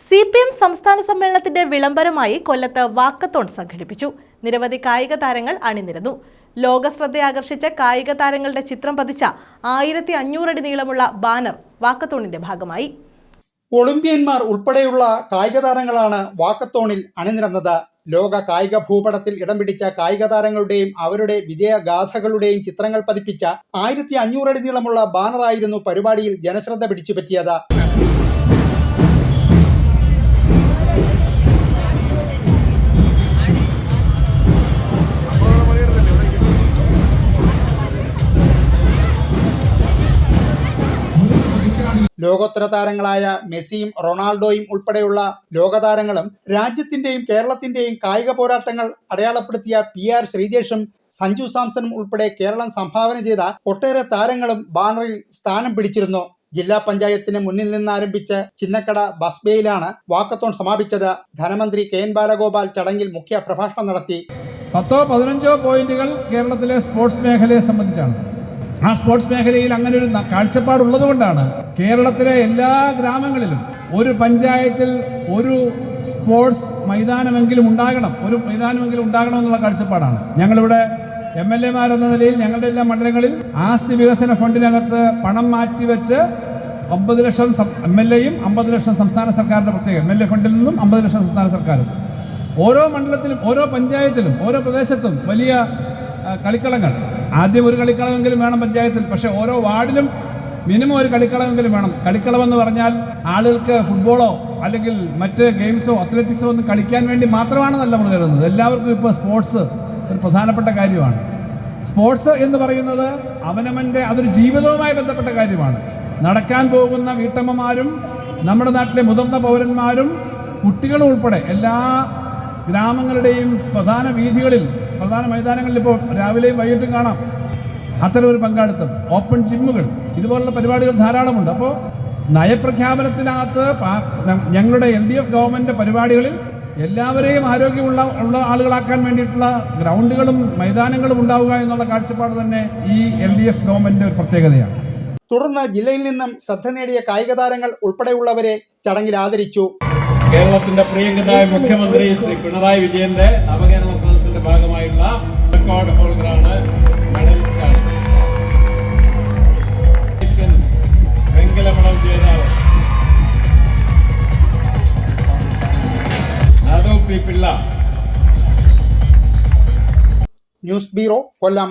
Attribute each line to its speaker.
Speaker 1: CPM സംസ്ഥാന സമ്മേളനത്തിന്റെ വിളംബരമായി കൊല്ലത്ത് വാക്കത്തോൺ സംഘടിപ്പിച്ചു. നിരവധി കായിക താരങ്ങൾ അണിനിരന്നു. ലോകശ്രദ്ധയാകർഷിച്ച കായിക താരങ്ങളുടെ ചിത്രം പതിച്ച 1500 അടി നീളമുള്ള ബാനർ വാക്കത്തോണിന്റെ ഭാഗമായി.
Speaker 2: ഒളിമ്പ്യന്മാർ ഉൾപ്പെടെയുള്ള കായിക താരങ്ങളാണ് വാക്കത്തോണിൽ അണിനിരന്നത്. ലോക കായിക ഭൂപടത്തിൽ ഇടം പിടിച്ച കായിക താരങ്ങളുടെയും അവരുടെ വിജയഗാഥകളുടെയും ചിത്രങ്ങൾ പതിപ്പിച്ച 1500 അടി നീളമുള്ള ബാനറായിരുന്നു പരിപാടിയിൽ ജനശ്രദ്ധ പിടിച്ചുപറ്റിയത്. ലോകോത്തര താരങ്ങളായ മെസ്സിയും റൊണാൾഡോയും ഉൾപ്പെടെയുള്ള ലോകതാരങ്ങളും രാജ്യത്തിന്റെയും കേരളത്തിന്റെയും കായിക പോരാട്ടങ്ങൾ അടയാളപ്പെടുത്തിയ PR ശ്രീജേഷും സഞ്ജു സാംസണും ഉൾപ്പെടെ കേരളം സംഭാവന ചെയ്ത ഒട്ടേറെ താരങ്ങളും ബാനറിൽ സ്ഥാനം പിടിച്ചിരുന്നു. ജില്ലാ പഞ്ചായത്തിന് മുന്നിൽ നിന്ന് ആരംഭിച്ച ചിന്നക്കട ബസ് ബേയിലാണ് വാക്കത്തോൺ സമാപിച്ചത്. ധനമന്ത്രി KN ബാലഗോപാൽ ചടങ്ങിൽ മുഖ്യ പ്രഭാഷണം നടത്തി.
Speaker 3: 10-15 പോയിന്റുകൾ കേരളത്തിലെ സ്പോർട്സ് മേഖലയെ സംബന്ധിച്ചാണ്. ആ സ്പോർട്സ് മേഖലയിൽ അങ്ങനെ ഒരു കാഴ്ചപ്പാടുള്ളത് കൊണ്ടാണ് കേരളത്തിലെ എല്ലാ ഗ്രാമങ്ങളിലും ഒരു പഞ്ചായത്തിൽ ഒരു സ്പോർട്സ് മൈതാനമെങ്കിലും ഉണ്ടാകണം എന്നുള്ള കാഴ്ചപ്പാടാണ്. ഞങ്ങളിവിടെ MLA-മാരെന്ന നിലയിൽ ഞങ്ങളുടെ എല്ലാ മണ്ഡലങ്ങളിൽ ആസ്തി വികസന ഫണ്ടിനകത്ത് പണം മാറ്റിവെച്ച് 50 ലക്ഷം MLA-യും 50 ലക്ഷം സംസ്ഥാന സർക്കാരിൻ്റെ പ്രത്യേകം MLA ഫണ്ടിൽ നിന്നും 50 ലക്ഷം സംസ്ഥാന സർക്കാരും ഓരോ മണ്ഡലത്തിലും ഓരോ പഞ്ചായത്തിലും ഓരോ പ്രദേശത്തും വലിയ കളിക്കളങ്ങൾ, ആദ്യം ഒരു കളിക്കളമെങ്കിലും വേണം പഞ്ചായത്തിൽ, പക്ഷേ ഓരോ വാർഡിലും മിനിമം ഒരു കളിക്കളമെങ്കിലും വേണം. കളിക്കളമെന്ന് പറഞ്ഞാൽ ആളുകൾക്ക് ഫുട്ബോളോ അല്ലെങ്കിൽ മറ്റ് ഗെയിംസോ അത്ലറ്റിക്സോ ഒന്നും കളിക്കാൻ വേണ്ടി മാത്രമാണെന്നല്ല നമ്മൾ കരുതുന്നത്. എല്ലാവർക്കും ഇപ്പോൾ സ്പോർട്സ് ഒരു പ്രധാനപ്പെട്ട കാര്യമാണ്. സ്പോർട്സ് എന്ന് പറയുന്നത് അവനവൻ്റെ അതൊരു ജീവിതവുമായി ബന്ധപ്പെട്ട കാര്യമാണ്. നടക്കാൻ പോകുന്ന വീട്ടമ്മമാരും നമ്മുടെ നാട്ടിലെ മുതിർന്ന പൗരന്മാരും കുട്ടികളും ഉൾപ്പെടെ എല്ലാ ഗ്രാമങ്ങളുടെയും പ്രധാന വീഥികളിൽ, പ്രധാന മൈതാനങ്ങളിൽ ഇപ്പോൾ രാവിലെയും വൈകിട്ടും കാണാം അത്തരം ഒരു പങ്കാളിത്തം. ഓപ്പൺ ജിമ്മുകൾ, ഇതുപോലുള്ള പരിപാടികൾ ധാരാളമുണ്ട്. അപ്പോൾ നയപ്രഖ്യാപനത്തിനകത്ത് ഞങ്ങളുടെ LDF ഗവൺമെൻറ് പരിപാടികളിൽ എല്ലാവരെയും ആരോഗ്യമുള്ള ആളുകളാക്കാൻ വേണ്ടിയിട്ടുള്ള ഗ്രൗണ്ടുകളും മൈതാനങ്ങളും ഉണ്ടാവുക എന്നുള്ള കാഴ്ചപ്പാട് തന്നെ ഈ LDF ഗവൺമെൻറ് ഒരു പ്രത്യേകതയാണ്.
Speaker 2: തുടർന്ന് ജില്ലയിൽ നിന്നും ശ്രദ്ധ നേടിയ കായിക താരങ്ങൾ ഉൾപ്പെടെയുള്ളവരെ ചടങ്ങിൽ ആദരിച്ചു.
Speaker 4: കേരളത്തിന്റെ പ്രിയങ്കനായ മുഖ്യമന്ത്രി ശ്രീ പിണറായി വിജയന്റെ നവകേരള സദസ്സിന്റെ ഭാഗമായുള്ള റെക്കോർഡ് ഹോൾഡറാണ്, മെഡലിസ്റ്റാണ്. വെങ്കല മെഡൽ ജേതാവ്
Speaker 2: ന്യൂസ് ബ്യൂറോ, കൊല്ലം.